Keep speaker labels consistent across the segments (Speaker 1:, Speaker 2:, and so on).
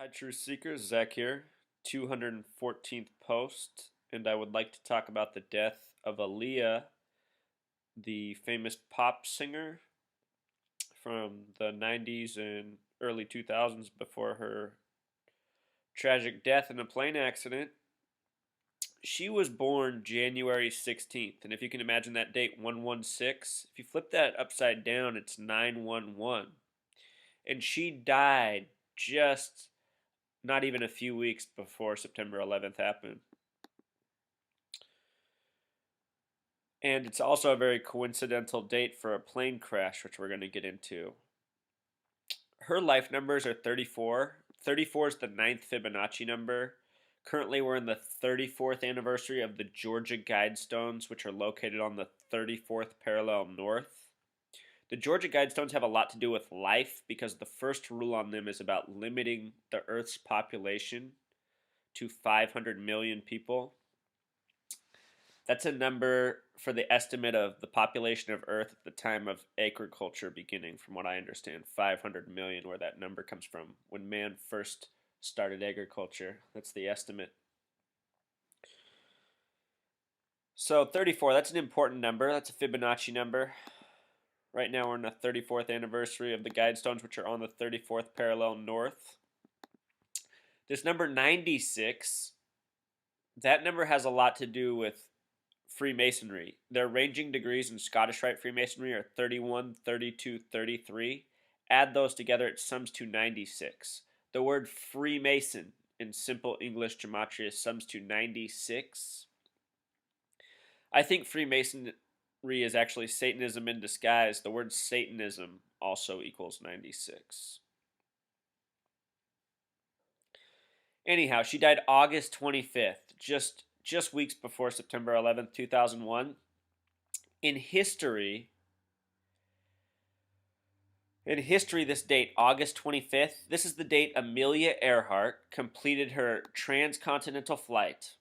Speaker 1: Hi, Truth Seekers. Zach here, 214th post, and I would like to talk about the death of Aaliyah, the famous pop singer from the 90s and early 2000s before her tragic death in a plane accident. She was born January 16th, and if you can imagine that date, 116, if you flip that upside down, it's 911. And she died just not even a few weeks before September 11th happened. And it's also a very coincidental date for a plane crash, which we're going to get into. Her life numbers are 34. 34 is the ninth Fibonacci number. Currently, we're in the 34th anniversary of the Georgia Guidestones, which are located on the 34th parallel north. The Georgia Guidestones have a lot to do with life because the first rule on them is about limiting the Earth's population to 500 million people. That's a number for the estimate of the population of Earth at the time of agriculture beginning, from what I understand. 500 million, where that number comes from. When man first started agriculture, that's the estimate. So 34, that's an important number. That's a Fibonacci number. Right now we're in the 34th anniversary of the Guidestones, which are on the 34th parallel north. This number 96, that number has a lot to do with Freemasonry. Their ranging degrees in Scottish Rite Freemasonry are 31, 32, 33. Add those together, it sums to 96. The word Freemason in simple English gematria sums to 96. I think Freemasonry is actually Satanism in disguise. The word Satanism also equals 96. Anyhow, she died August 25th, just weeks before September 11th, 2001. In history, this date, August 25th, this is the date Amelia Earhart completed her transcontinental flight.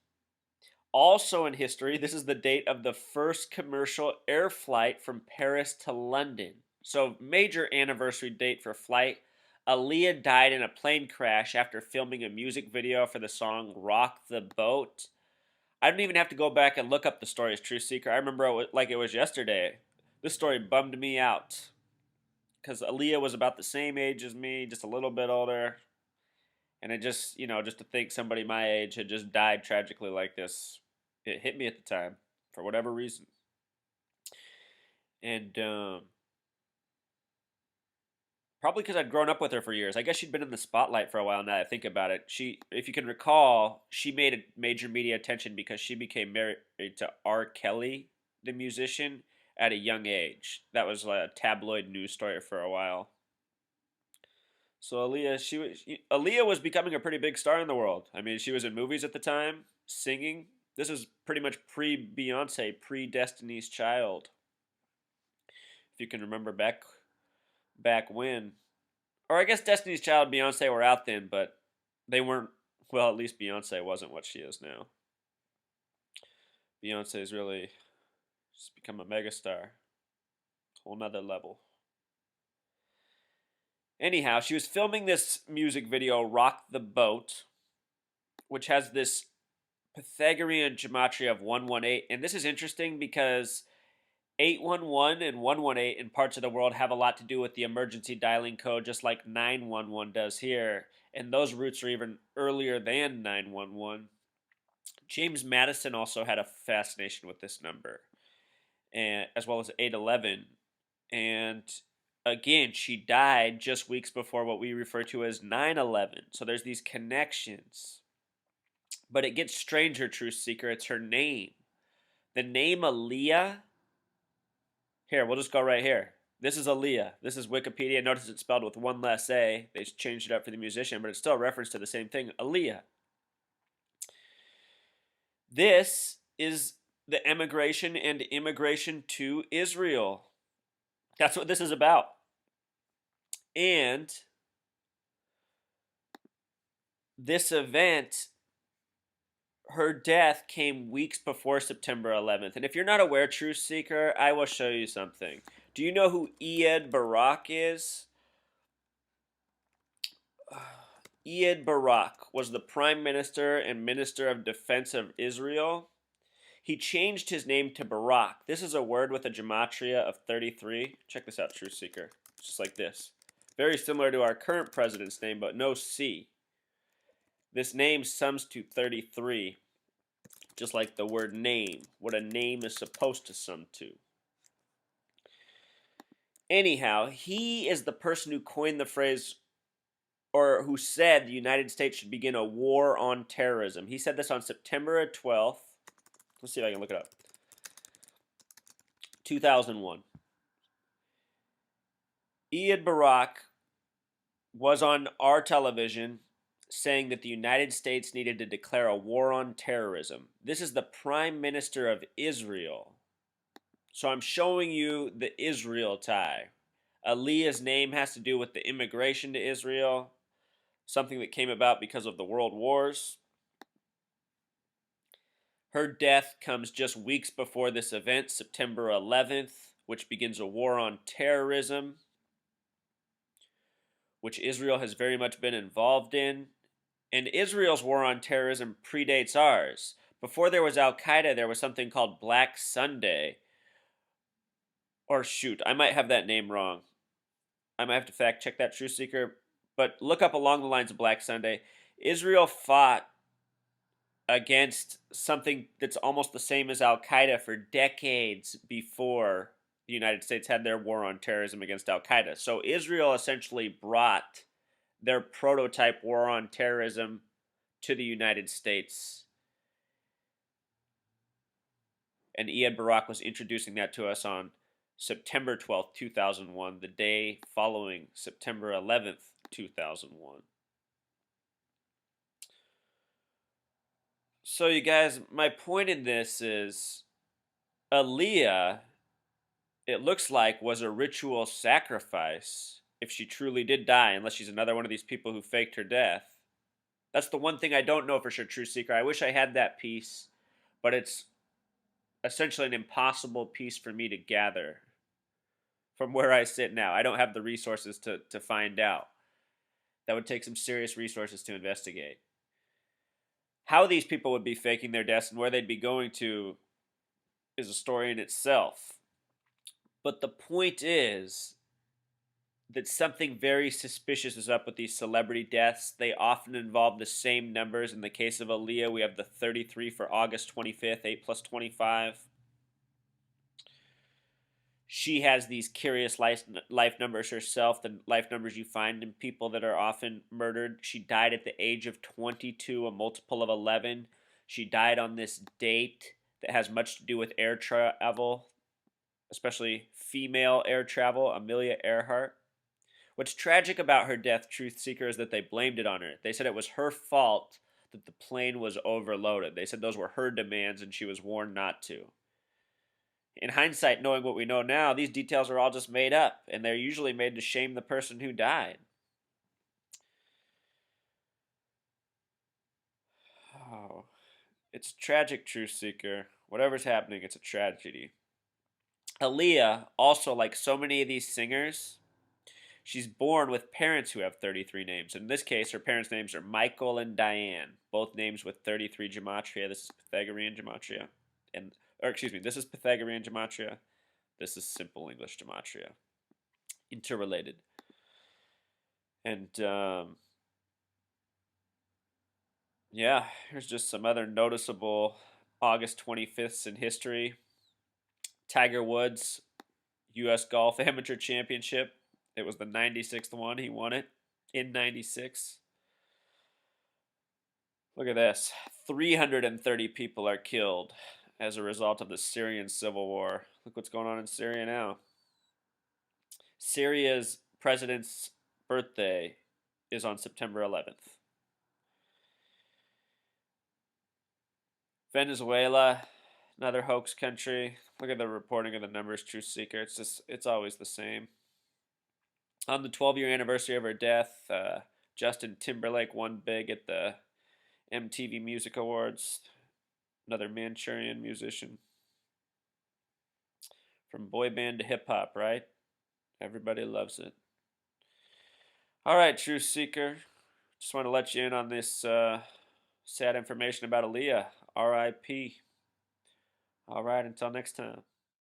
Speaker 1: Also in history, this is the date of the first commercial air flight from Paris to London. So major anniversary date for flight. Aaliyah died in a plane crash after filming a music video for the song Rock the Boat. I don't even have to go back and look up the story as Truth Seeker. I remember it like it was yesterday. This story bummed me out because Aaliyah was about the same age as me, just a little bit older. And it just, just to think somebody my age had just died tragically like this, it hit me at the time for whatever reason. And probably because I'd grown up with her for years. I guess she'd been in the spotlight for a while now that I think about it. If you can recall, she made a major media attention because she became married to R. Kelly, the musician, at a young age. That was a tabloid news story for a while. So Aaliyah was becoming a pretty big star in the world. I mean, she was in movies at the time, singing. This was pretty much pre-Beyonce, pre-Destiny's Child. If you can remember back when. Or I guess Destiny's Child and Beyonce were out then, but they weren't, well, at least Beyonce wasn't what she is now. Beyonce's really just become a megastar. Whole nother level. Anyhow, she was filming this music video, Rock the Boat, which has this Pythagorean gematria of 118. And this is interesting because 811 and 118 in parts of the world have a lot to do with the emergency dialing code, just like 911 does here. And those roots are even earlier than 911. James Madison also had a fascination with this number, and as well as 811. And again, she died just weeks before what we refer to as 9/11. So there's these connections. But it gets stranger, Truth Seeker. It's her name. The name Aaliyah. Here, we'll just go right here. This is Aaliyah. This is Wikipedia. Notice it's spelled with one less A. They changed it up for the musician, but it's still a reference to the same thing. Aaliyah. This is the emigration and immigration to Israel. That's what this is about. And this event, her death came weeks before September 11th. And if you're not aware, Truth Seeker, I will show you something. Do you know who Eid Barak is? Ehud Barak was the Prime Minister and Minister of Defense of Israel. He changed his name to Barak. This is a word with a gematria of 33. Check this out, Truth Seeker. It's just like this. Very similar to our current president's name, but no C. This name sums to 33, just like the word name, what a name is supposed to sum to. Anyhow, he is the person who coined the phrase, or who said the United States should begin a war on terrorism. He said this on September 12th. Let's see if I can look it up. 2001. Ehud Barak was on our television saying that the United States needed to declare a war on terrorism. This is the Prime Minister of Israel. So I'm showing you the Israel tie. Aaliyah's name has to do with the immigration to Israel, something that came about because of the world wars. Her death comes just weeks before this event, September 11th, which begins a war on terrorism, which Israel has very much been involved in. And Israel's war on terrorism predates ours. Before there was Al-Qaeda, there was something called Black Sunday. Or shoot, I might have that name wrong. I might have to fact check that, Truth Seeker. But look up along the lines of Black Sunday. Israel fought against something that's almost the same as Al-Qaeda for decades before the United States had their war on terrorism against Al-Qaeda. So Israel essentially brought their prototype war on terrorism to the United States. And Ehud Barak was introducing that to us on September 12th, 2001, the day following September 11th, 2001. So you guys, my point in this is Aaliyah, it looks like, was a ritual sacrifice if she truly did die, unless she's another one of these people who faked her death. That's the one thing I don't know for sure, Truth Seeker. I wish I had that piece, but it's essentially an impossible piece for me to gather from where I sit now. I don't have the resources to find out. That would take some serious resources to investigate. How these people would be faking their deaths and where they'd be going to is a story in itself. But the point is that something very suspicious is up with these celebrity deaths. They often involve the same numbers. In the case of Aaliyah, we have the 33 for August 25th, 8 plus 25. She has these curious life numbers herself, the life numbers you find in people that are often murdered. She died at the age of 22, a multiple of 11. She died on this date that has much to do with air travel, especially female air travel, Amelia Earhart. What's tragic about her death, Truth Seeker, is that they blamed it on her. They said it was her fault that the plane was overloaded. They said those were her demands and she was warned not to. In hindsight, knowing what we know now, these details are all just made up, and they're usually made to shame the person who died. Oh, it's tragic, Truth Seeker. Whatever's happening, it's a tragedy. Aaliyah, also like so many of these singers, she's born with parents who have 33 names. In this case, her parents' names are Michael and Diane, both names with 33 gematria. This is Pythagorean gematria. This is Pythagorean gematria. This is simple English gematria. Interrelated. And, yeah, here's just some other noticeable August 25th in history. Tiger Woods, U.S. Golf Amateur Championship. It was the 96th one. He won it in 96. Look at this. 330 people are killed as a result of the Syrian civil war. Look what's going on in Syria now. Syria's president's birthday is on September 11th. Venezuela, another hoax country. Look at the reporting of the numbers, Truth Seeker. It's always the same. On the 12-year anniversary of her death, Justin Timberlake won big at the MTV Music Awards. Another Manchurian musician. From boy band to hip hop, right? Everybody loves it. All right, Truth Seeker. Just want to let you in on this sad information about Aaliyah. R.I.P. All right, until next time.